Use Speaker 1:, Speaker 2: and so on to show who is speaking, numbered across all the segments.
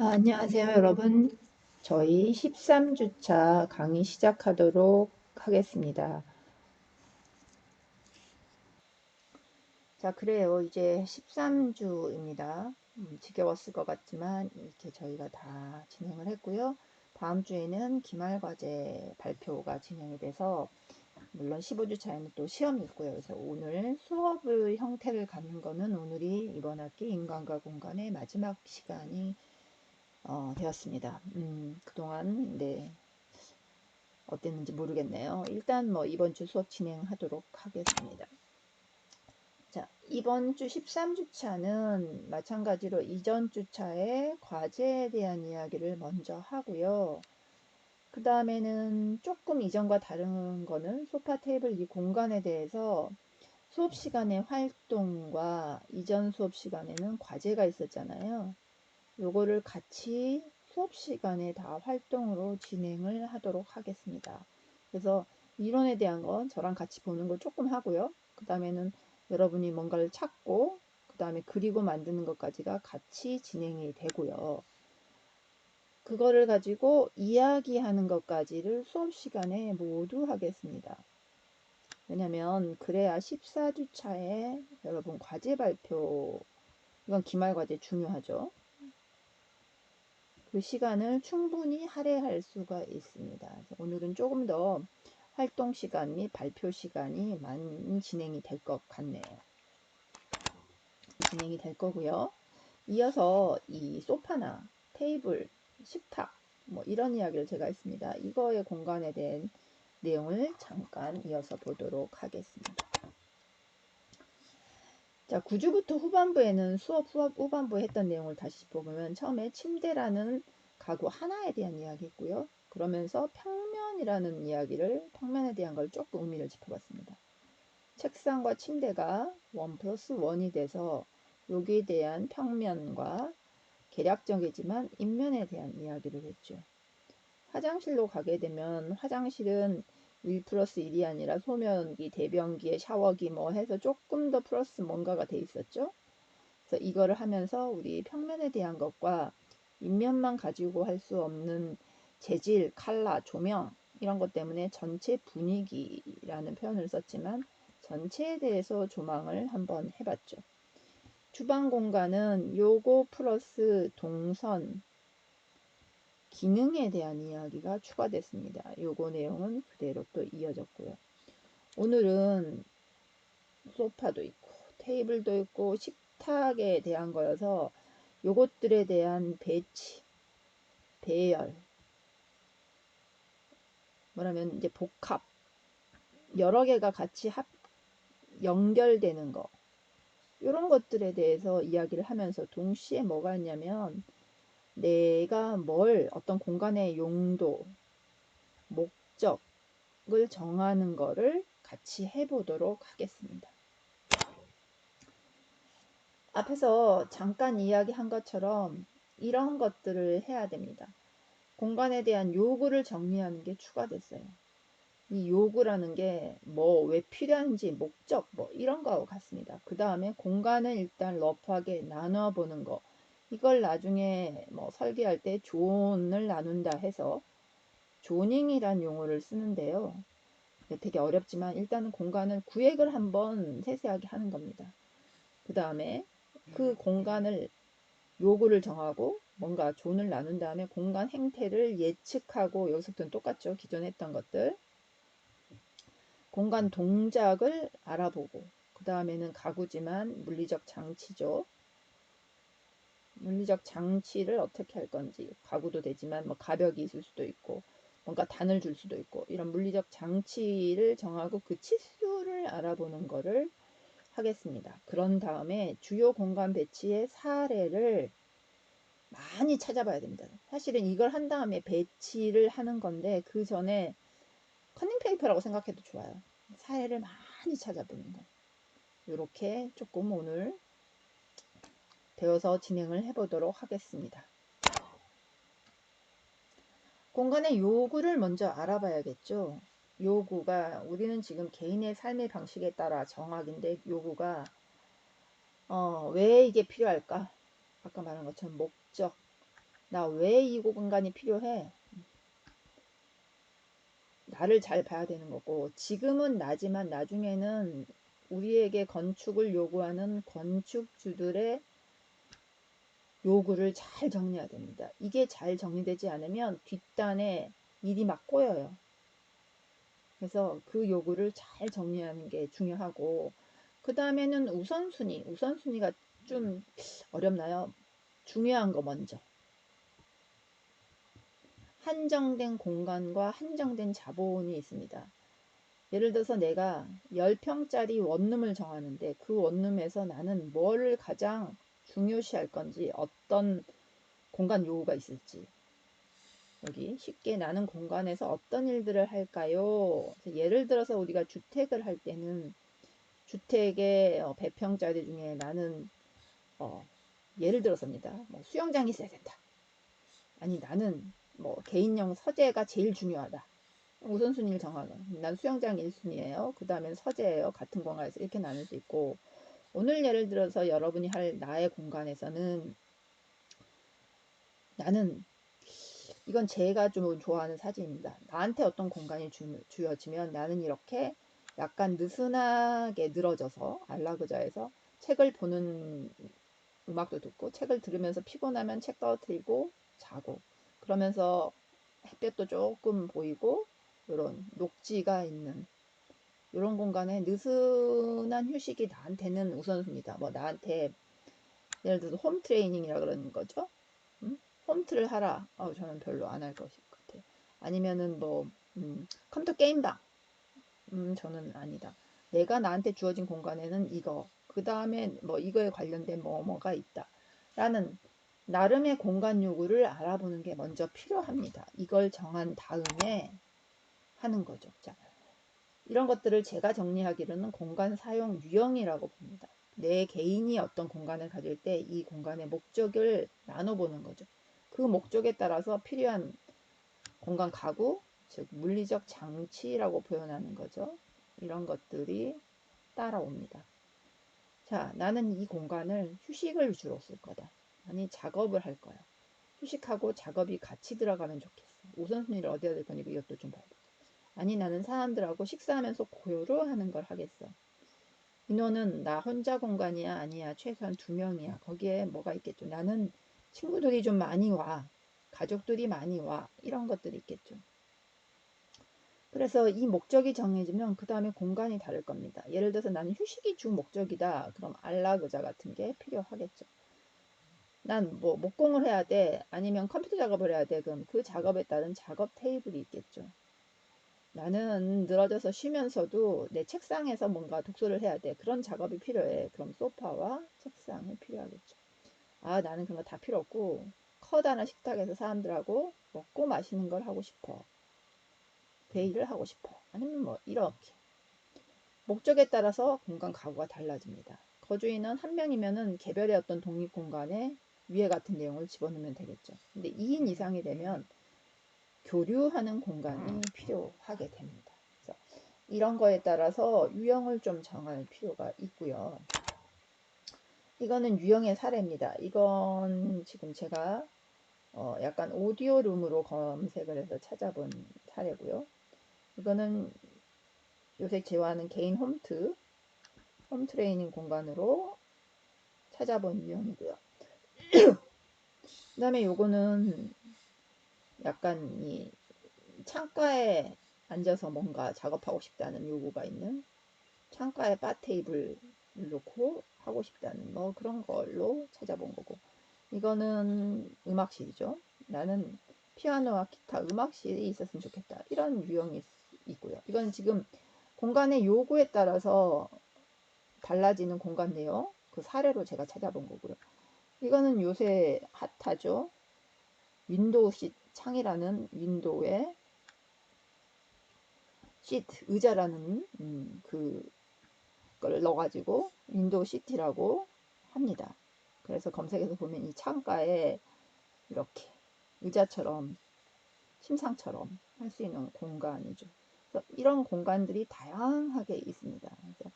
Speaker 1: 안녕하세요, 여러분. 저희 13주차 강의 시작하도록 하겠습니다. 자, 그래요. 이제 13주입니다. 지겨웠을 것 같지만 이렇게 저희가 다 진행을 했고요. 다음 주에는 기말과제 발표가 진행이 돼서 물론 15주차에는 또 시험이 있고요. 그래서 오늘 수업의 형태를 갖는 거는 오늘이 이번 학기 인간과 공간의 마지막 시간이 되었습니다. 그동안 네, 어땠는지 모르겠네요. 일단 뭐 이번 주 수업 진행하도록 하겠습니다. 자, 이번 주 13주차는 마찬가지로 이전 주차의 과제에 대한 이야기를 먼저 하고요. 그 다음에는 조금 이전과 다른 거는 소파 테이블 이 공간에 대해서 수업 시간의 활동과 이전 수업 시간에는 과제가 있었잖아요. 요거를 같이 수업 시간에 다 활동으로 진행을 하도록 하겠습니다. 그래서 이론에 대한 건 저랑 같이 보는 걸 조금 하고요. 그 다음에는 여러분이 뭔가를 찾고 그 다음에 그리고 만드는 것까지가 같이 진행이 되고요. 그거를 가지고 이야기하는 것까지를 수업 시간에 모두 하겠습니다. 왜냐면 그래야 14주차에 여러분 과제 발표, 이건 기말과제 중요하죠. 그 시간을 충분히 할애할 수가 있습니다. 오늘은 조금 더 활동 시간 및 발표 시간이 많이 진행이 될 것 같네요. 진행이 될 거고요. 이어서 이 소파나 테이블, 식탁 뭐 이런 이야기를 제가 했습니다. 이거의 공간에 대한 내용을 잠깐 이어서 보도록 하겠습니다. 자, 9주부터 후반부에는 수업 후반부에 했던 내용을 다시 보면 처음에 침대라는 가구 하나에 대한 이야기 했고요. 그러면서 평면이라는 이야기를 평면에 대한 걸 조금 의미를 짚어봤습니다. 책상과 침대가 1+1이 돼서 여기에 대한 평면과 개략적이지만 인면에 대한 이야기를 했죠. 화장실로 가게 되면 화장실은 1+1이 아니라 소변기, 대변기에 샤워기 뭐 해서 조금 더 플러스 뭔가가 돼 있었죠. 그래서 이거를 하면서 우리 평면에 대한 것과 인면만 가지고 할 수 없는 재질, 컬러, 조명 이런 것 때문에 전체 분위기라는 표현을 썼지만 전체에 대해서 조망을 한번 해봤죠. 주방 공간은 요거 플러스 동선, 기능에 대한 이야기가 추가됐습니다. 요거 내용은 그대로 또 이어졌고요. 오늘은 소파도 있고 테이블도 있고 식탁에 대한 거여서 요것들에 대한 배치, 배열, 뭐라면 이제 복합, 여러 개가 같이 연결되는 거 이런 것들에 대해서 이야기를 하면서 동시에 뭐가 있냐면 내가 어떤 공간의 용도, 목적을 정하는 거를 같이 해보도록 하겠습니다. 앞에서 잠깐 이야기한 것처럼 이런 것들을 해야 됩니다. 공간에 대한 요구를 정리하는 게 추가됐어요. 이 요구라는 게 왜 필요한지 목적 이런 거하고 같습니다. 그 다음에 공간을 일단 러프하게 나눠보는 거, 이걸 나중에 설계할 때 존을 나눈다 해서 조닝이란 용어를 쓰는데요. 되게 어렵지만 일단은 공간을 구획을 한번 세세하게 하는 겁니다. 그 다음에 그 공간을 요구를 정하고 뭔가 존을 나눈 다음에 공간 행태를 예측하고, 여기서부터는 똑같죠. 기존에 했던 것들. 공간 동작을 알아보고, 그 다음에는 가구지만 물리적 장치죠. 물리적 장치를 어떻게 할 건지, 가구도 되지만 가벽이 있을 수도 있고 뭔가 단을 줄 수도 있고, 이런 물리적 장치를 정하고 그 치수를 알아보는 거를 하겠습니다. 그런 다음에 주요 공간 배치의 사례를 많이 찾아봐야 됩니다. 사실은 이걸 한 다음에 배치를 하는 건데 그 전에 커닝페이퍼라고 생각해도 좋아요. 사례를 많이 찾아보는 거. 이렇게 조금 오늘 배워서 진행을 해보도록 하겠습니다. 공간의 요구를 먼저 알아봐야겠죠. 요구가 우리는 지금 개인의 삶의 방식에 따라 정학인데, 요구가 왜 이게 필요할까? 아까 말한 것처럼 목적, 나 왜 이 공간이 필요해? 나를 잘 봐야 되는 거고, 지금은 나지만 나중에는 우리에게 건축을 요구하는 건축주들의 요구를 잘 정리해야 됩니다. 이게 잘 정리되지 않으면 뒷단에 일이 막 꼬여요. 그래서 그 요구를 잘 정리하는 게 중요하고, 그 다음에는 우선순위가 좀 어렵나요? 중요한 거 먼저. 한정된 공간과 한정된 자본이 있습니다. 예를 들어서 내가 10평짜리 원룸을 정하는데 그 원룸에서 나는 뭘 가장 중요시할 건지, 어떤 공간 요구가 있을지, 여기 쉽게 나는 공간에서 어떤 일들을 할까요? 예를 들어서 우리가 주택을 할 때는 주택의 100평짜리 중에 나는 예를 들어서입니다. 뭐 수영장이 있어야 된다. 아니 나는 뭐 개인용 서재가 제일 중요하다. 우선순위를 정하는. 난 수영장 1순위예요. 그 다음엔 서재예요. 같은 공간에서 이렇게 나눌 수 있고, 오늘 예를 들어서 여러분이 할 나의 공간에서는 나는, 이건 제가 좀 좋아하는 사진입니다. 나한테 어떤 공간이 주어지면 나는 이렇게 약간 느슨하게 늘어져서 안락의자에서 책을 보는, 음악도 듣고 책을 들으면서 피곤하면 책 떨어뜨리고 자고, 그러면서 햇볕도 조금 보이고 이런 녹지가 있는 이런 공간에 느슨한 휴식이 나한테는 우선순위다. 뭐 나한테 예를 들어서 홈 트레이닝이라 그러는 거죠. 홈트를 하라. 저는 별로 안 할 것일 것 같아요. 아니면은 뭐 컴퓨터 게임방. 저는 아니다. 내가 나한테 주어진 공간에는 이거, 그 다음에 뭐 이거에 관련된 뭐가 있다 라는 나름의 공간 요구를 알아보는 게 먼저 필요합니다. 이걸 정한 다음에 하는 거죠. 자, 이런 것들을 제가 정리하기로는 공간 사용 유형이라고 봅니다. 내 개인이 어떤 공간을 가질 때 이 공간의 목적을 나눠보는 거죠. 그 목적에 따라서 필요한 공간 가구, 즉 물리적 장치라고 표현하는 거죠. 이런 것들이 따라옵니다. 자, 나는 이 공간을 휴식을 주로 쓸 거다. 아니, 작업을 할 거야. 휴식하고 작업이 같이 들어가면 좋겠어. 우선순위를 어디다 될 거니까 이것도 좀 봐보자. 아니, 나는 사람들하고 식사하면서 고요로 하는 걸 하겠어. 인원은 나 혼자 공간이야? 아니야. 최소한 2명이야. 거기에 뭐가 있겠죠. 나는 친구들이 좀 많이 와. 가족들이 많이 와. 이런 것들이 있겠죠. 그래서 이 목적이 정해지면 그 다음에 공간이 다를 겁니다. 예를 들어서 나는 휴식이 주 목적이다. 그럼 안락의자 같은 게 필요하겠죠. 난 뭐 목공을 해야 돼. 아니면 컴퓨터 작업을 해야 돼. 그럼 그 작업에 따른 작업 테이블이 있겠죠. 나는 늘어져서 쉬면서도 내 책상에서 뭔가 독서를 해야 돼. 그런 작업이 필요해. 그럼 소파와 책상이 필요하겠죠. 나는 그런 거 다 필요 없고 커다란 식탁에서 사람들하고 먹고 마시는 걸 하고 싶어. 회의를 하고 싶어. 아니면 뭐 이렇게. 목적에 따라서 공간 가구가 달라집니다. 거주인은 한 명이면은 개별의 어떤 독립 공간에 위에 같은 내용을 집어넣으면 되겠죠. 근데 2인 이상이 되면 교류하는 공간이 필요하게 됩니다. 그래서 이런 거에 따라서 유형을 좀 정할 필요가 있고요. 이거는 유형의 사례입니다. 이건 지금 제가 약간 오디오룸으로 검색을 해서 찾아본 사례고요. 이거는 요새 제화하는 개인 홈 트레이닝 공간으로 찾아본 유형이고요. 그 다음에 요거는 약간 이 창가에 앉아서 뭔가 작업하고 싶다는 요구가 있는, 창가에 바 테이블 놓고 하고 싶다는 뭐 그런 걸로 찾아본 거고, 이거는 음악실이죠. 나는 피아노와 기타 음악실이 있었으면 좋겠다. 이런 유형이 있고요. 이건 지금 공간의 요구에 따라서 달라지는 공간 내용, 그 사례로 제가 찾아본 거고요. 이거는 요새 핫하죠. 윈도우 시트, 창이라는 윈도우에 시트, 의자라는 그걸 넣어가지고 윈도우 시트라고 합니다. 그래서 검색해서 보면 이 창가에 이렇게 의자처럼 침상처럼 할 수 있는 공간이죠. 그래서 이런 공간들이 다양하게 있습니다. 그래서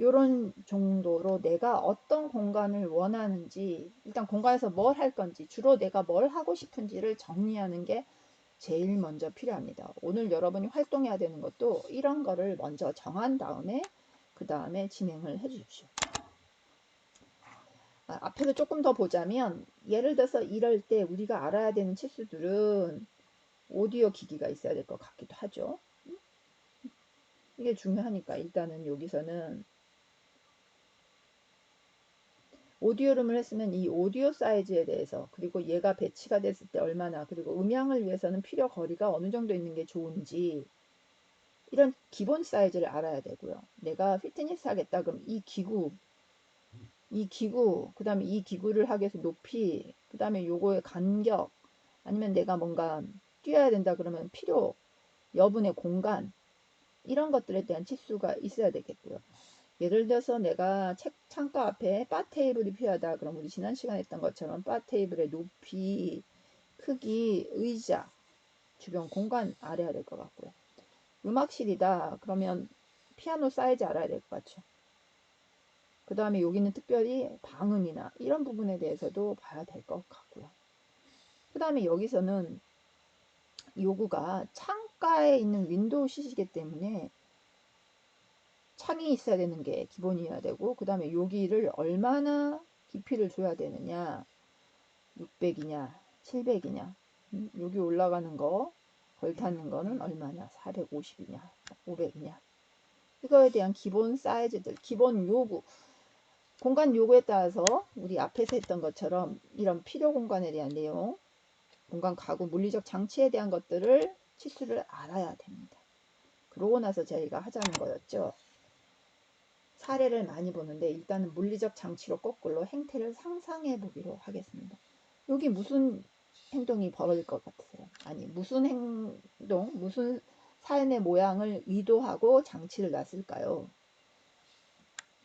Speaker 1: 요런 정도로 내가 어떤 공간을 원하는지, 일단 공간에서 뭘 할 건지, 주로 내가 뭘 하고 싶은지를 정리하는 게 제일 먼저 필요합니다. 오늘 여러분이 활동해야 되는 것도 이런 거를 먼저 정한 다음에 그 다음에 진행을 해 주십시오. 앞에서 조금 더 보자면, 예를 들어서 이럴 때 우리가 알아야 되는 치수들은 오디오 기기가 있어야 될 것 같기도 하죠. 이게 중요하니까 일단은 여기서는 오디오룸을 했으면 이 오디오 사이즈에 대해서, 그리고 얘가 배치가 됐을 때 얼마나, 그리고 음향을 위해서는 필요 거리가 어느 정도 있는 게 좋은지, 이런 기본 사이즈를 알아야 되고요. 내가 피트니스 하겠다 그럼 이 기구, 그 다음에 이 기구를 하기 위해서 높이, 그 다음에 요거의 간격, 아니면 내가 뭔가 뛰어야 된다 그러면 필요, 여분의 공간, 이런 것들에 대한 치수가 있어야 되겠고요. 예를 들어서 내가 책 창가 앞에 바 테이블이 필요하다 그럼 우리 지난 시간에 했던 것처럼 바 테이블의 높이, 크기, 의자, 주변 공간 알아야 될 것 같고요. 음악실이다 그러면 피아노 사이즈 알아야 될 것 같죠. 그 다음에 여기는 특별히 방음이나 이런 부분에 대해서도 봐야 될 것 같고요. 그 다음에 여기서는 요구가 창가에 있는 윈도우 시트이기 때문에 창이 있어야 되는 게 기본이어야 되고, 그 다음에 여기를 얼마나 깊이를 줘야 되느냐, 600이냐 700이냐, 여기 올라가는 거 걸타는 거는 얼마냐, 450이냐 500이냐, 이거에 대한 기본 사이즈들, 기본 요구, 공간 요구에 따라서 우리 앞에서 했던 것처럼 이런 필요 공간에 대한 내용, 공간 가구, 물리적 장치에 대한 것들을 치수를 알아야 됩니다. 그러고 나서 저희가 하자는 거였죠. 사례를 많이 보는데 일단은 물리적 장치로 거꾸로 행태를 상상해 보기로 하겠습니다. 여기 무슨 행동이 벌어질 것 같으세요? 아니, 무슨 행동, 무슨 삶의 모양을 의도하고 장치를 놨을까요?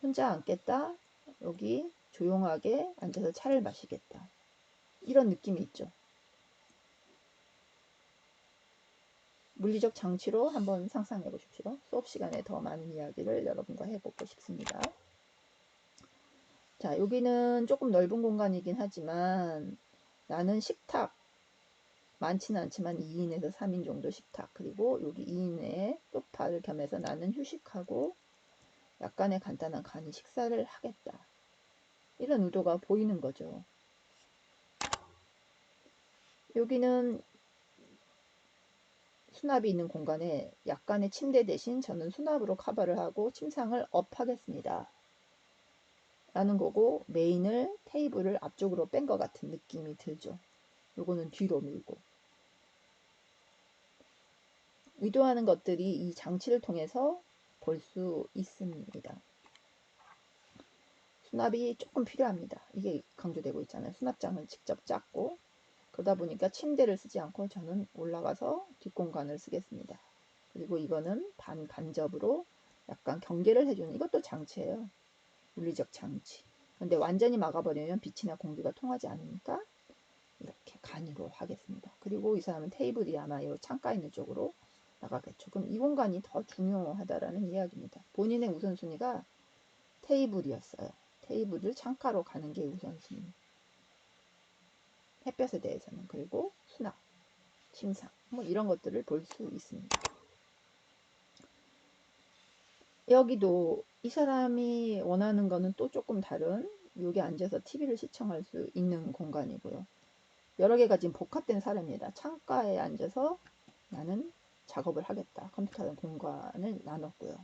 Speaker 1: 혼자 앉겠다, 여기 조용하게 앉아서 차를 마시겠다, 이런 느낌이 있죠. 물리적 장치로 한번 상상해 보십시오. 수업 시간에 더 많은 이야기를 여러분과 해보고 싶습니다. 자, 여기는 조금 넓은 공간이긴 하지만 나는 식탁, 많지는 않지만 2인에서 3인 정도 식탁, 그리고 여기 2인의 소파를 겸해서 나는 휴식하고 약간의 간단한 간이 식사를 하겠다, 이런 의도가 보이는 거죠. 여기는 수납이 있는 공간에 약간의 침대 대신 저는 수납으로 커버를 하고 침상을 업하겠습니다 라는 거고, 메인을 테이블을 앞쪽으로 뺀 것 같은 느낌이 들죠. 요거는 뒤로 밀고, 의도하는 것들이 이 장치를 통해서 볼 수 있습니다. 수납이 조금 필요합니다. 이게 강조되고 있잖아요. 수납장을 직접 짰고, 그러다 보니까 침대를 쓰지 않고 저는 올라가서 뒷공간을 쓰겠습니다. 그리고 이거는 반간접으로 약간 경계를 해주는, 이것도 장치예요. 물리적 장치. 근데 완전히 막아버리면 빛이나 공기가 통하지 않으니까 이렇게 간이로 하겠습니다. 그리고 이 사람은 테이블이 아마 이 창가 있는 쪽으로 나가겠죠. 그럼 이 공간이 더 중요하다라는 이야기입니다. 본인의 우선순위가 테이블이었어요. 테이블을 창가로 가는 게 우선순위. 햇볕에 대해서는. 그리고 수납, 침상, 뭐 이런 것들을 볼 수 있습니다. 여기도 이 사람이 원하는 거는 또 조금 다른, 여기 앉아서 TV를 시청할 수 있는 공간이고요. 여러 개가 지금 복합된 사례입니다. 창가에 앉아서 나는 작업을 하겠다. 컴퓨터 공간을 나눴고요.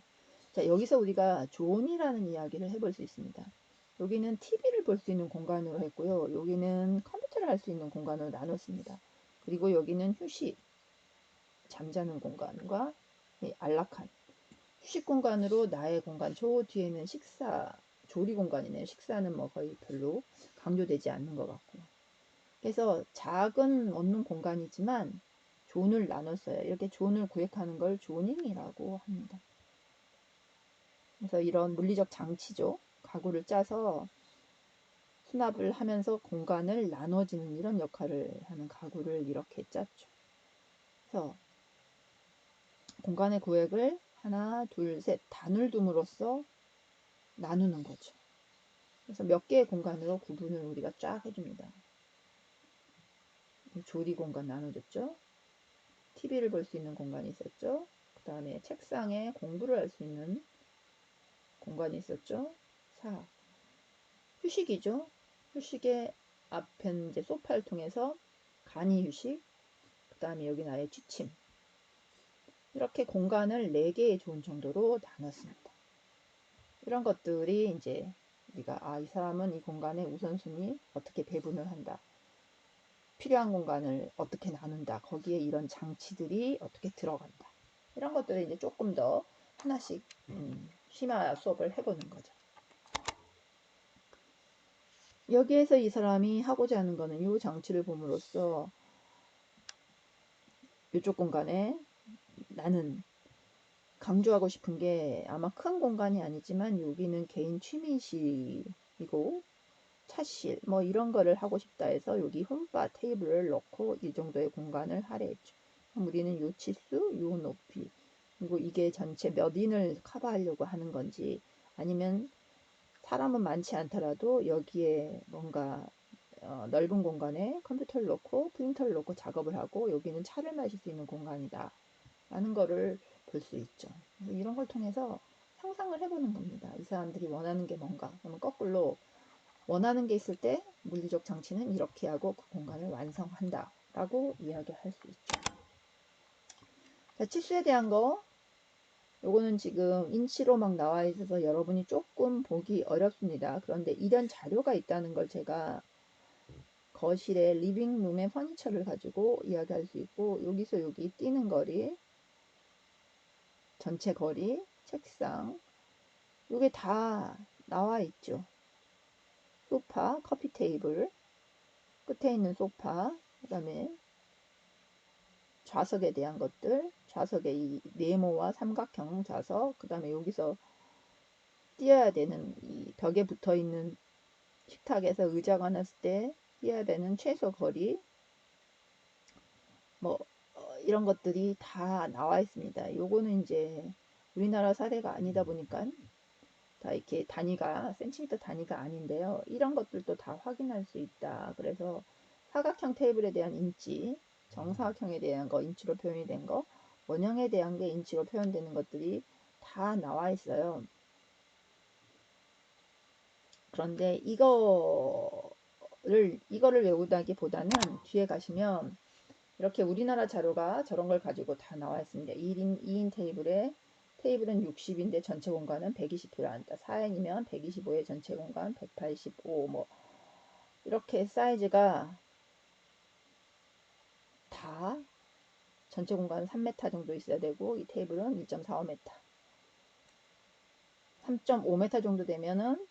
Speaker 1: 자, 여기서 우리가 존이라는 이야기를 해볼 수 있습니다. 여기는 TV를 볼 수 있는 공간으로 했고요. 여기는 컴퓨터를 할 수 있는 공간으로 나눴습니다. 그리고 여기는 휴식, 잠자는 공간과 안락한 휴식 공간으로 나의 공간, 저 뒤에는 식사, 조리 공간이네요. 식사는 뭐 거의 별로 강조되지 않는 것 같고요. 그래서 작은 원룸 공간이지만 존을 나눴어요. 이렇게 존을 구획하는 걸 조닝이라고 합니다. 그래서 이런 물리적 장치죠. 가구를 짜서 수납을 하면서 공간을 나눠지는 이런 역할을 하는 가구를 이렇게 짰죠. 그래서 공간의 구획을 하나, 둘, 셋 단을 둠으로써 나누는 거죠. 그래서 몇 개의 공간으로 구분을 우리가 쫙 해줍니다. 조리 공간 나눠줬죠. TV를 볼 수 있는 공간이 있었죠. 그 다음에 책상에 공부를 할 수 있는 공간이 있었죠. 4. 휴식이죠. 휴식의 앞엔 이제 소파를 통해서 간이 휴식, 그 다음에 여기 나의 취침. 이렇게 공간을 4개의 좋은 정도로 나눴습니다. 이런 것들이 이제 우리가 이 사람은 이 공간의 우선순위 어떻게 배분을 한다. 필요한 공간을 어떻게 나눈다. 거기에 이런 장치들이 어떻게 들어간다. 이런 것들을 이제 조금 더 하나씩 심화 수업을 해보는 거죠. 여기에서 이 사람이 하고자 하는 거는 이 장치를 봄으로써 이쪽 공간에 나는 강조하고 싶은 게 아마 큰 공간이 아니지만 여기는 개인 취미실이고 차실 뭐 이런 거를 하고 싶다 해서 여기 홈바 테이블을 넣고 이 정도의 공간을 할애했죠. 그럼 우리는 요 치수, 요 높이 그리고 이게 전체 몇 인을 커버하려고 하는 건지 아니면 사람은 많지 않더라도 여기에 뭔가 넓은 공간에 컴퓨터를 놓고 프린터를 놓고 작업을 하고 여기는 차를 마실 수 있는 공간이다 라는 거를 볼 수 있죠. 이런 걸 통해서 상상을 해보는 겁니다. 이 사람들이 원하는 게 뭔가. 그러면 거꾸로 원하는 게 있을 때 물리적 장치는 이렇게 하고 그 공간을 완성한다 라고 이야기할 수 있죠. 자, 치수에 대한 거 요거는 지금 인치로 막 나와 있어서 여러분이 조금 보기 어렵습니다. 그런데 이런 자료가 있다는 걸 제가 거실에 리빙룸의 퍼니처를 가지고 이야기할 수 있고 여기서 여기 뛰는 거리 전체 거리 책상 요게 다 나와 있죠. 소파 커피 테이블 끝에 있는 소파 그 다음에 좌석에 대한 것들 좌석의 이 네모와 삼각형 좌석 그 다음에 여기서 띄어야 되는 이 벽에 붙어 있는 식탁에서 의자가 놨을 때 띄어야 되는 최소 거리 뭐 이런 것들이 다 나와 있습니다. 요거는 이제 우리나라 사례가 아니다 보니까 다 이렇게 단위가 센티미터 단위가 아닌데요. 이런 것들도 다 확인할 수 있다. 그래서 사각형 테이블에 대한 인치, 정사각형에 대한 거 인치로 표현이 된 거, 원형에 대한 게 인치로 표현되는 것들이 다 나와 있어요. 그런데 이거를 외우다기보다는 뒤에 가시면 이렇게 우리나라 자료가 저런 걸 가지고 다 나와 있습니다. 2인 테이블은 60인데 전체 공간은 120 필요한다. 4인이면 125의 전체 공간 185 뭐 이렇게 사이즈가 다 전체 공간은 3m 정도 있어야 되고 이 테이블은 2.45m 3.5m 정도 되면은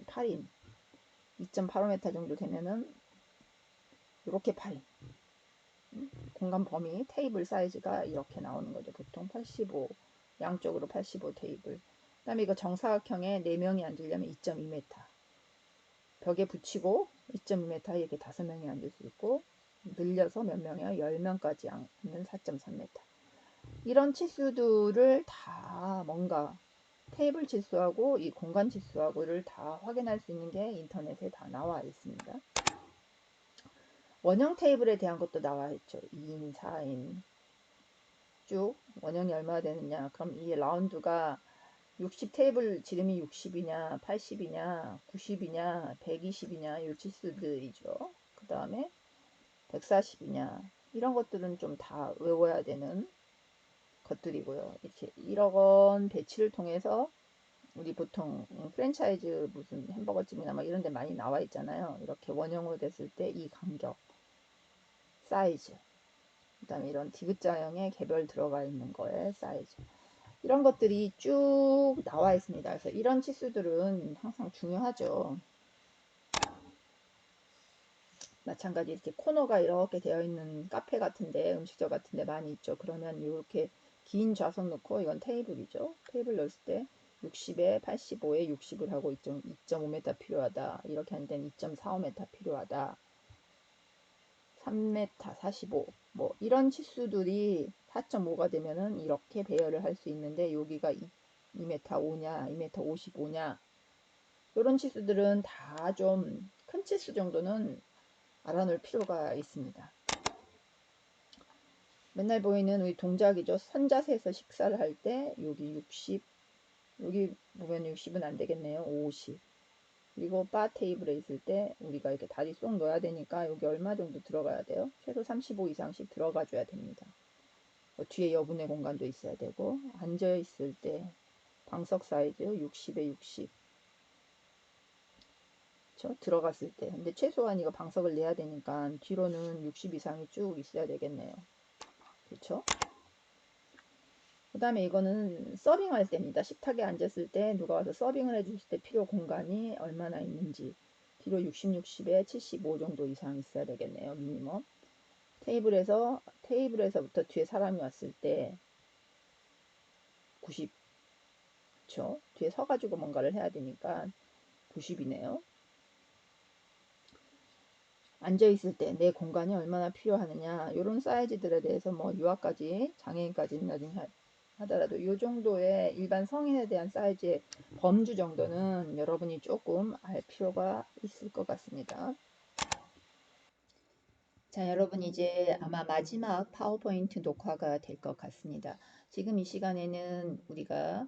Speaker 1: 8인 2.85m 정도 되면은 이렇게 8인 공간 범위 테이블 사이즈가 이렇게 나오는 거죠. 보통 85 양쪽으로 85 테이블 그 다음에 이거 정사각형에 4명이 앉으려면 2.2m 벽에 붙이고 2.2m 이렇게 5명이 앉을 수 있고 늘려서 몇 명이요? 10명까지 앉는 4.3m 이런 치수들을 다 뭔가 테이블 치수하고 이 공간 치수하고를 다 확인할 수 있는 게 인터넷에 다 나와 있습니다. 원형 테이블에 대한 것도 나와 있죠. 2인, 4인 쭉 원형이 얼마나 되느냐. 그럼 이 라운드가 60 테이블 지름이 60이냐, 80이냐, 90이냐, 120이냐 이 치수들이죠. 그 다음에 140이냐 이런 것들은 좀 다 외워야 되는 것들이고요. 이렇게 1억 원 배치를 통해서 우리 보통 프랜차이즈 무슨 햄버거집이나 막 이런 데 많이 나와 있잖아요. 이렇게 원형으로 됐을 때 이 간격, 사이즈, 그 다음에 이런 디귿자형의 개별 들어가 있는 거에 사이즈 이런 것들이 쭉 나와 있습니다. 그래서 이런 치수들은 항상 중요하죠. 마찬가지 이렇게 코너가 이렇게 되어 있는 카페 같은데 음식점 같은데 많이 있죠. 그러면 이렇게 긴 좌석 놓고 이건 테이블이죠. 테이블 넣었을 때 60에 85에 60을 하고 2.5m 필요하다. 이렇게 하는 데는 2.45m 필요하다. 3m 45. 뭐 이런 치수들이 4.5가 되면은 이렇게 배열을 할 수 있는데 여기가 2m 5냐, 2m 55냐, 이런 치수들은 다 좀 큰 치수 정도는 알아놓을 필요가 있습니다. 맨날 보이는 우리 동작이죠. 선자세에서 식사를 할 때 여기 60, 여기 보면 60은 안 되겠네요. 50. 그리고 바 테이블에 있을 때 우리가 이렇게 다리 쏙 넣어야 되니까 여기 얼마 정도 들어가야 돼요? 최소 35 이상씩 들어가 줘야 됩니다. 뒤에 여분의 공간도 있어야 되고, 앉아 있을 때 방석 사이즈 60에 60. 그렇죠? 들어갔을 때. 근데 최소한 이거 방석을 내야 되니까 뒤로는 60 이상이 쭉 있어야 되겠네요. 그렇죠? 그 다음에 이거는 서빙할 때입니다. 식탁에 앉았을 때 누가 와서 서빙을 해주실 때 필요 공간이 얼마나 있는지. 뒤로 60, 60에 75 정도 이상 있어야 되겠네요. 미니멈. 테이블에서부터 뒤에 사람이 왔을 때 90. 그쵸? 뒤에 서가지고 뭔가를 해야 되니까 90이네요. 앉아있을 때 내 공간이 얼마나 필요하느냐, 이런 사이즈들에 대해서 뭐 유아까지 장애인까지는 나중에 하더라도 이 정도의 일반 성인에 대한 사이즈의 범주 정도는 여러분이 조금 알 필요가 있을 것 같습니다. 자, 여러분 이제 아마 마지막 파워포인트 녹화가 될 것 같습니다. 지금 이 시간에는 우리가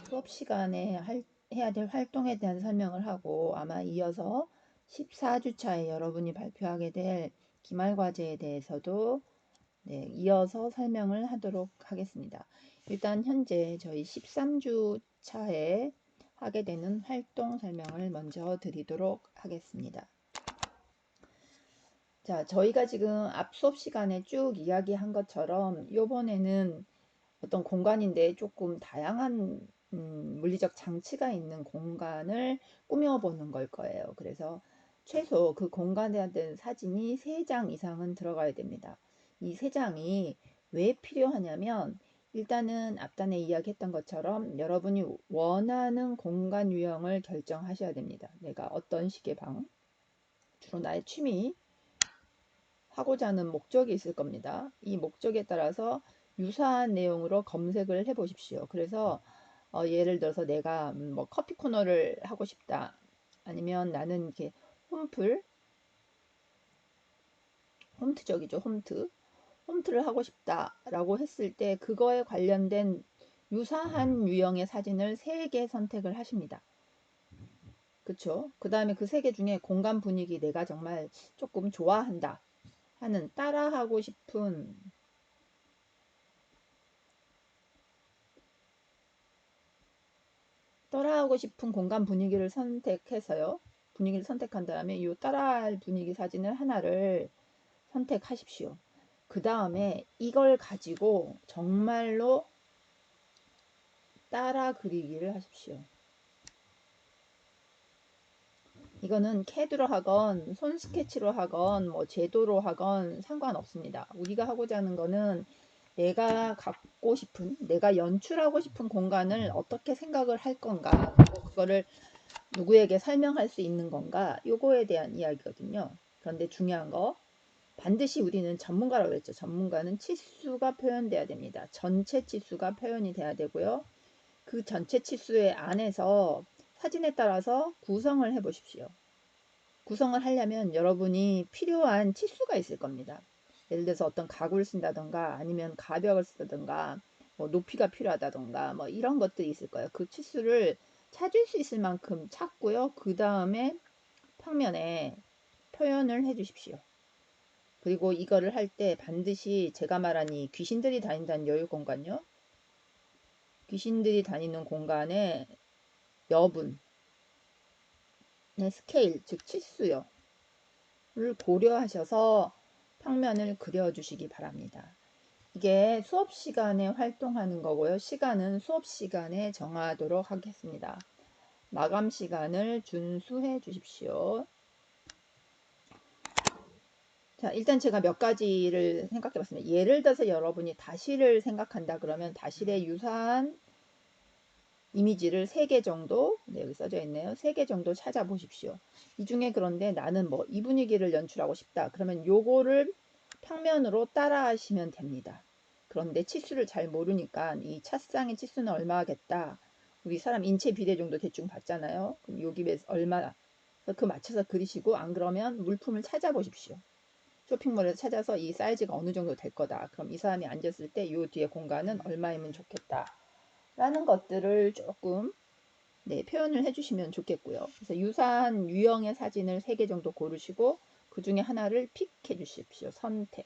Speaker 1: 수업 시간에 해야 될 활동에 대한 설명을 하고, 아마 이어서 14주차에 여러분이 발표하게 될 기말과제에 대해서도 이어서 설명을 하도록 하겠습니다. 일단 현재 저희 13주차에 하게 되는 활동 설명을 먼저 드리도록 하겠습니다. 자, 저희가 지금 앞 수업 시간에 쭉 이야기한 것처럼 이번에는 어떤 공간인데 조금 다양한 물리적 장치가 있는 공간을 꾸며보는 걸 거예요. 그래서 최소 그 공간에 대한 사진이 3장 이상은 들어가야 됩니다. 이 3장이 왜 필요하냐면, 일단은 앞단에 이야기했던 것처럼 여러분이 원하는 공간 유형을 결정하셔야 됩니다. 내가 어떤 식의 방, 주로 나의 취미, 하고자 하는 목적이 있을 겁니다. 이 목적에 따라서 유사한 내용으로 검색을 해 보십시오. 그래서 예를 들어서 내가 뭐 커피 코너를 하고 싶다. 아니면 나는 이렇게 홈트적이죠. 홈트를 하고 싶다라고 했을 때 그거에 관련된 유사한 유형의 사진을 3개 선택을 하십니다. 그쵸? 그 다음에 그 3개 중에 공간 분위기 내가 정말 조금 좋아한다 하는, 따라하고 싶은 공간 분위기를 선택해서요. 분위기를 선택한 다음에 이 따라할 분위기 사진을 하나를 선택하십시오. 그 다음에 이걸 가지고 정말로 따라 그리기를 하십시오. 이거는 캐드로 하건 손 스케치로 하건 뭐 제도로 하건 상관없습니다. 우리가 하고자 하는 거는 내가 갖고 싶은, 내가 연출하고 싶은 공간을 어떻게 생각을 할 건가, 그리고 그거를 누구에게 설명할 수 있는 건가, 요거에 대한 이야기거든요. 그런데 중요한 거, 반드시 우리는 전문가라고 했죠. 전문가는 치수가 표현돼야 됩니다. 전체 치수가 표현이 돼야 되고요. 그 전체 치수의 안에서 사진에 따라서 구성을 해 보십시오. 구성을 하려면 여러분이 필요한 치수가 있을 겁니다. 예를 들어서 어떤 가구를 쓴다던가, 아니면 가벽을 쓴다던가, 뭐 높이가 필요하다던가, 뭐 이런 것들이 있을 거예요. 그 치수를 찾을 수 있을 만큼 찾고요. 그 다음에 평면에 표현을 해 주십시오. 그리고 이거를 할 때 반드시 제가 말한 이 귀신들이 다닌다는 여유 공간요. 귀신들이 다니는 공간의 여분, 스케일, 즉 치수요. 를 고려하셔서 평면을 그려주시기 바랍니다. 이게 수업 시간에 활동하는 거고요. 시간은 수업 시간에 정하도록 하겠습니다. 마감 시간을 준수해 주십시오. 자, 일단 제가 몇 가지를 생각해 봤습니다. 예를 들어서 여러분이 다시를 생각한다 그러면 다실의 유사한 이미지를 3개 정도, 여기 써져 있네요. 3개 정도 찾아보십시오. 이 중에 그런데 나는 뭐 이 분위기를 연출하고 싶다. 그러면 요거를 평면으로 따라 하시면 됩니다. 그런데 치수를 잘 모르니까 이 찻상의 치수는 얼마겠다. 우리 사람 인체 비례 정도 대충 봤잖아요. 그럼 여기 얼마, 그 맞춰서 그리시고, 안 그러면 물품을 찾아보십시오. 쇼핑몰에서 찾아서 이 사이즈가 어느 정도 될 거다. 그럼 이 사람이 앉았을 때 이 뒤에 공간은 얼마이면 좋겠다. 라는 것들을 조금 표현을 해주시면 좋겠고요. 그래서 유사한 유형의 사진을 3개 정도 고르시고 그 중에 하나를 픽해 주십시오. 선택.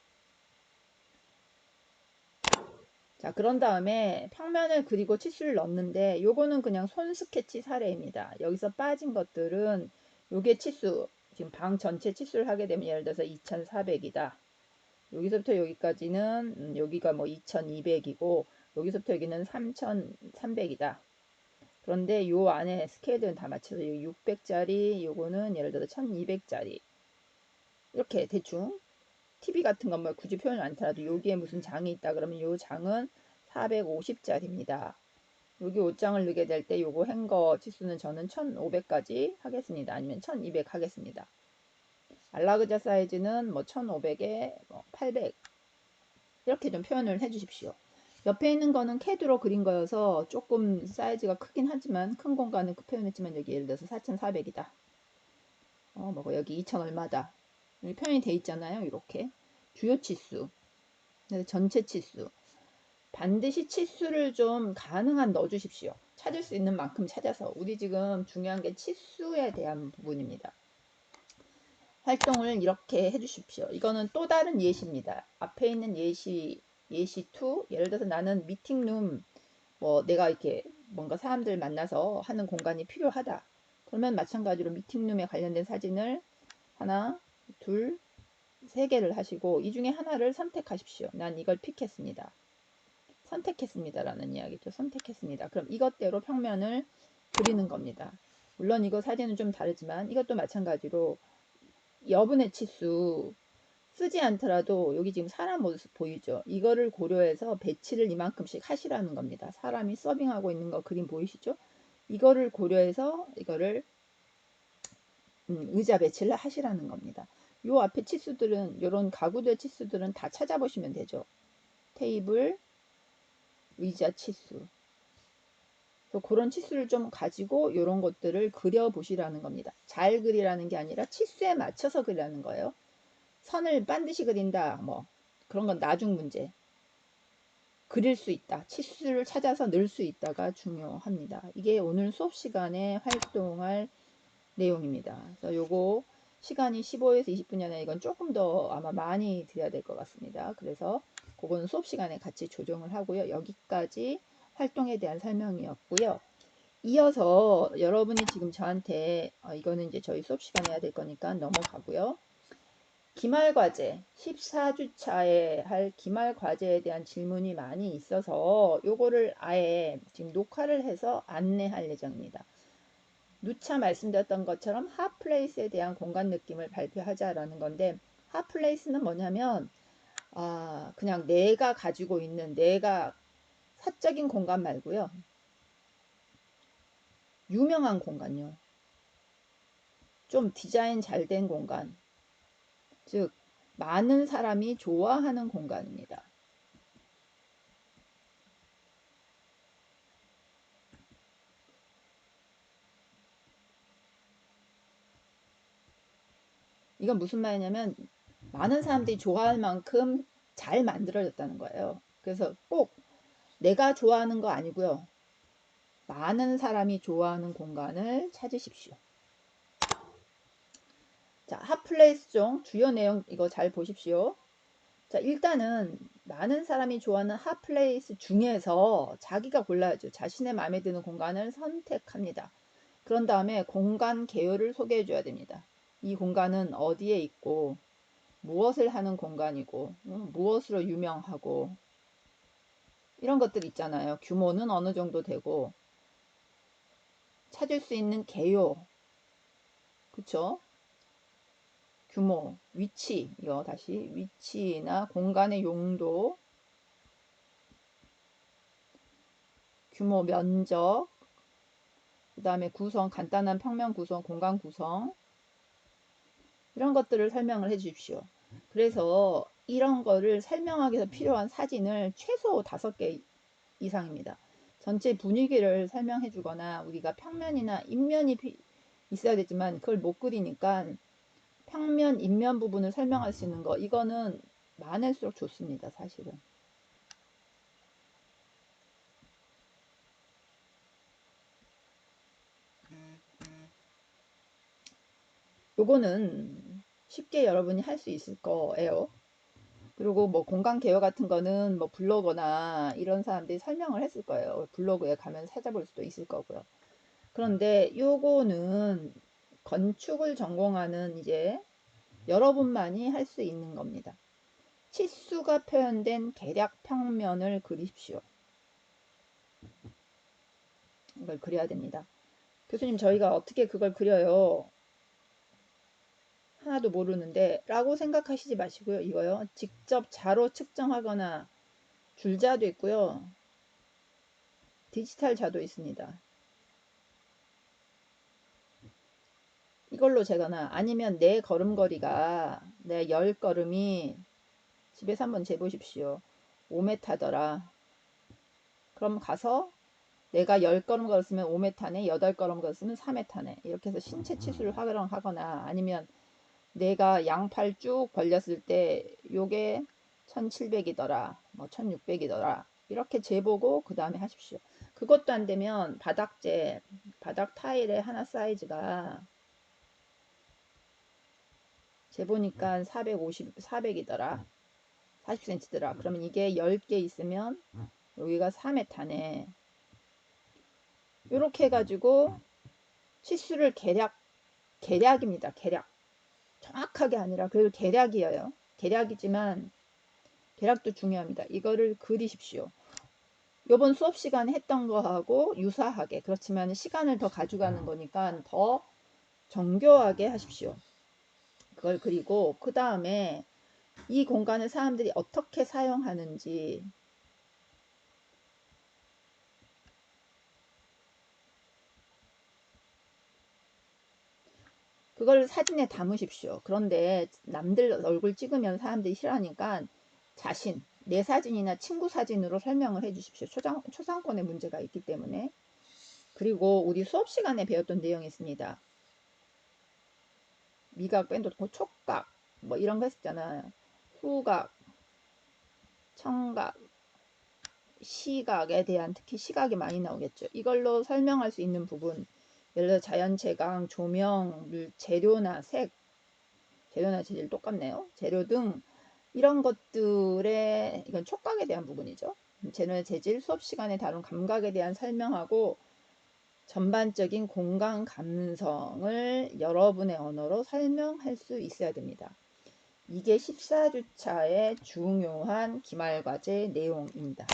Speaker 1: 자, 그런 다음에 평면을 그리고 치수를 넣는데 요거는 그냥 손 스케치 사례입니다. 여기서 빠진 것들은 요게 치수, 지금 방 전체 치수를 하게 되면 예를 들어서 2400이다. 여기서부터 여기까지는 여기가 뭐 2200이고 여기서부터 여기는 3300이다. 그런데 요 안에 스케일들은 다 맞춰서 600짜리 요거는 예를 들어서 1200짜리 이렇게 대충 TV 같은 건 뭐 굳이 표현을 않더라도 여기에 무슨 장이 있다 그러면 요 장은 450짜리입니다. 여기 옷장을 넣게 될 때 요거 행거 치수는 저는 1500까지 하겠습니다. 아니면 1200 하겠습니다. 알라그자 사이즈는 뭐 1500에 뭐 800 이렇게 좀 표현을 해 주십시오. 옆에 있는 거는 캐드로 그린 거여서 조금 사이즈가 크긴 하지만 큰 공간은 표현했지만 여기 예를 들어서 4400이다. 뭐 여기 2000 얼마다. 여기 표현이 돼 있잖아요. 이렇게 주요 치수, 전체 치수. 반드시 치수를 좀 가능한 넣어 주십시오. 찾을 수 있는 만큼 찾아서. 우리 지금 중요한 게 치수에 대한 부분입니다. 활동을 이렇게 해 주십시오. 이거는 또 다른 예시입니다. 앞에 있는 예시 2, 예를 들어서 나는 미팅룸, 뭐 내가 이렇게 뭔가 사람들 만나서 하는 공간이 필요하다. 그러면 마찬가지로 미팅룸에 관련된 사진을 하나, 둘, 3개를 하시고 이 중에 하나를 선택하십시오. 난 이걸 픽했습니다. 선택했습니다. 라는 이야기죠. 선택했습니다. 그럼 이것대로 평면을 그리는 겁니다. 물론 이거 사진은 좀 다르지만 이것도 마찬가지로 여분의 치수 쓰지 않더라도 여기 지금 사람 모습 보이죠? 이거를 고려해서 배치를 이만큼씩 하시라는 겁니다. 사람이 서빙하고 있는 거 그림 보이시죠? 이거를 고려해서 이거를 의자 배치를 하시라는 겁니다. 요 앞에 치수들은 이런 가구들 치수들은 다 찾아보시면 되죠. 테이블, 의자 치수. 그런 치수를 좀 가지고 이런 것들을 그려보시라는 겁니다. 잘 그리라는 게 아니라 치수에 맞춰서 그리라는 거예요. 선을 반드시 그린다. 뭐 그런 건 나중 문제. 그릴 수 있다. 치수를 찾아서 넣을 수 있다가 중요합니다. 이게 오늘 수업 시간에 활동할 내용입니다. 그래서 요거 시간이 15에서 20분이나 이건 조금 더 아마 많이 드려야 될 것 같습니다. 그래서 그건 수업 시간에 같이 조정을 하고요. 여기까지 활동에 대한 설명이었고요. 이어서 여러분이 지금 저한테 이거는 이제 저희 수업 시간에 해야 될 거니까 넘어가고요. 기말과제 14주차에 할 기말과제에 대한 질문이 많이 있어서 요거를 아예 지금 녹화를 해서 안내할 예정입니다. 누차 말씀드렸던 것처럼 핫플레이스에 대한 공간 느낌을 발표하자라는 건데 핫플레이스는 뭐냐면 그냥 내가 가지고 있는 내가 사적인 공간 말고요. 유명한 공간요. 좀 디자인 잘 된 공간. 즉 많은 사람이 좋아하는 공간입니다. 이건 무슨 말이냐면 많은 사람들이 좋아할 만큼 잘 만들어졌다는 거예요. 그래서 꼭 내가 좋아하는 거 아니고요. 많은 사람이 좋아하는 공간을 찾으십시오. 자, 핫플레이스 중 주요 내용 이거 잘 보십시오. 자, 일단은 많은 사람이 좋아하는 핫플레이스 중에서 자기가 골라야죠. 자신의 마음에 드는 공간을 선택합니다. 그런 다음에 공간 개요를 소개해 줘야 됩니다. 이 공간은 어디에 있고 무엇을 하는 공간이고 무엇으로 유명하고 이런 것들 있잖아요. 규모는 어느 정도 되고 찾을 수 있는 개요 그쵸? 규모, 위치 이거 다시 위치나 공간의 용도 규모, 면적 그 다음에 구성, 간단한 평면 구성, 공간 구성 이런 것들을 설명을 해 주십시오. 그래서 이런 거를 설명하기 위해서 필요한 사진을 최소 5개 이상입니다. 전체 분위기를 설명해 주거나 우리가 평면이나 인면이 있어야 되지만 그걸 못 그리니까 평면, 인면 부분을 설명할 수 있는 거, 이거는 많을수록 좋습니다, 사실은. 요거는 쉽게 여러분이 할 수 있을 거예요. 그리고 뭐 공간 개요 같은 거는 뭐 블로거나 이런 사람들이 설명을 했을 거예요. 블로그에 가면 찾아볼 수도 있을 거고요. 그런데 요거는 건축을 전공하는 이제 여러분만이 할 수 있는 겁니다. 치수가 표현된 계략 평면을 그리십시오. 이걸 그려야 됩니다. 교수님, 저희가 어떻게 그걸 그려요? 하나도 모르는데 라고 생각하시지 마시고요. 이거요. 직접 자로 측정하거나 줄자도 있고요. 디지털 자도 있습니다. 이걸로 재거나 아니면 내 걸음걸이가 내 10걸음이 집에서 한번 재보십시오. 5m더라. 그럼 가서 내가 10걸음 걸었으면 5m네, 8걸음 걸었으면 4m네. 이렇게 해서 신체 치수를 확인하거나 아니면 내가 양팔 쭉 벌렸을 때 요게 1700이더라, 뭐 1600이더라. 이렇게 재보고 그 다음에 하십시오. 그것도 안 되면 바닥재, 바닥 타일의 하나 사이즈가 재보니까 400이더라. 40cm더라. 그러면 이게 10개 있으면 여기가 4m네. 이렇게 해가지고 치수를 계략입니다. 계략. 정확하게 아니라 그 계략이에요. 계략이지만 계략도 중요합니다. 이거를 그리십시오. 요번 수업 시간에 했던 거하고 유사하게, 그렇지만 시간을 더 가져가는 거니까 더 정교하게 하십시오. 그걸 그리고 그 다음에 이 공간을 사람들이 어떻게 사용하는지 그걸 사진에 담으십시오. 그런데 남들 얼굴 찍으면 사람들이 싫어하니까 내 사진이나 친구 사진으로 설명을 해 주십시오. 초상권의 문제가 있기 때문에. 그리고 우리 수업 시간에 배웠던 내용이 있습니다. 미각, 뺀도고 촉각 뭐 이런 거 했잖아요. 후각, 청각, 시각에 대한, 특히 시각이 많이 나오겠죠. 이걸로 설명할 수 있는 부분, 예를 들어 자연채광, 조명, 재료나 색, 재료나 재질 똑같네요. 재료 등 이런 것들의, 이건 촉각에 대한 부분이죠. 재료의 재질, 수업 시간에 다룬 감각에 대한 설명하고 전반적인 공간 감성을 여러분의 언어로 설명할 수 있어야 됩니다. 이게 14주차의 중요한 기말과제 내용입니다.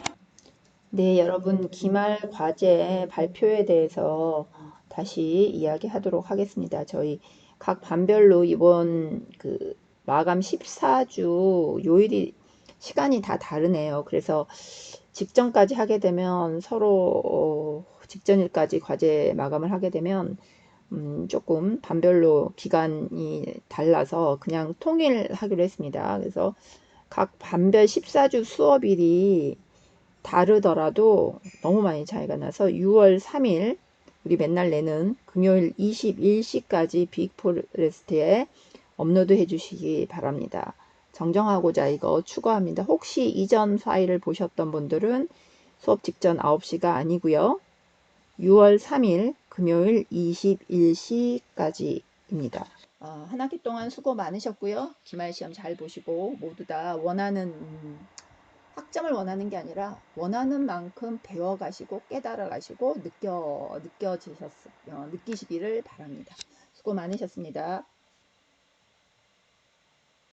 Speaker 1: 네, 여러분, 기말과제 발표에 대해서 다시 이야기하도록 하겠습니다. 저희 각 반별로 이번 그 마감 14주 요일이 시간이 다 다르네요. 그래서 직전까지 하게 되면 서로 직전일까지 과제 마감을 하게 되면 조금 반별로 기간이 달라서 그냥 통일하기로 했습니다. 그래서 각 반별 14주 수업일이 다르더라도 너무 많이 차이가 나서 6월 3일 우리 맨날 내는 금요일 21시까지 빅포레스트에 업로드 해 주시기 바랍니다. 정정하고자 이거 추가합니다. 혹시 이전 파일을 보셨던 분들은 수업 직전 9시가 아니고요. 6월 3일 금요일 21시까지입니다. 한 학기 동안 수고 많으셨고요. 기말시험 잘 보시고 모두 다 원하는 학점을 원하는 게 아니라 원하는 만큼 배워가시고 깨달아가시고 느끼시기를 바랍니다. 수고 많으셨습니다.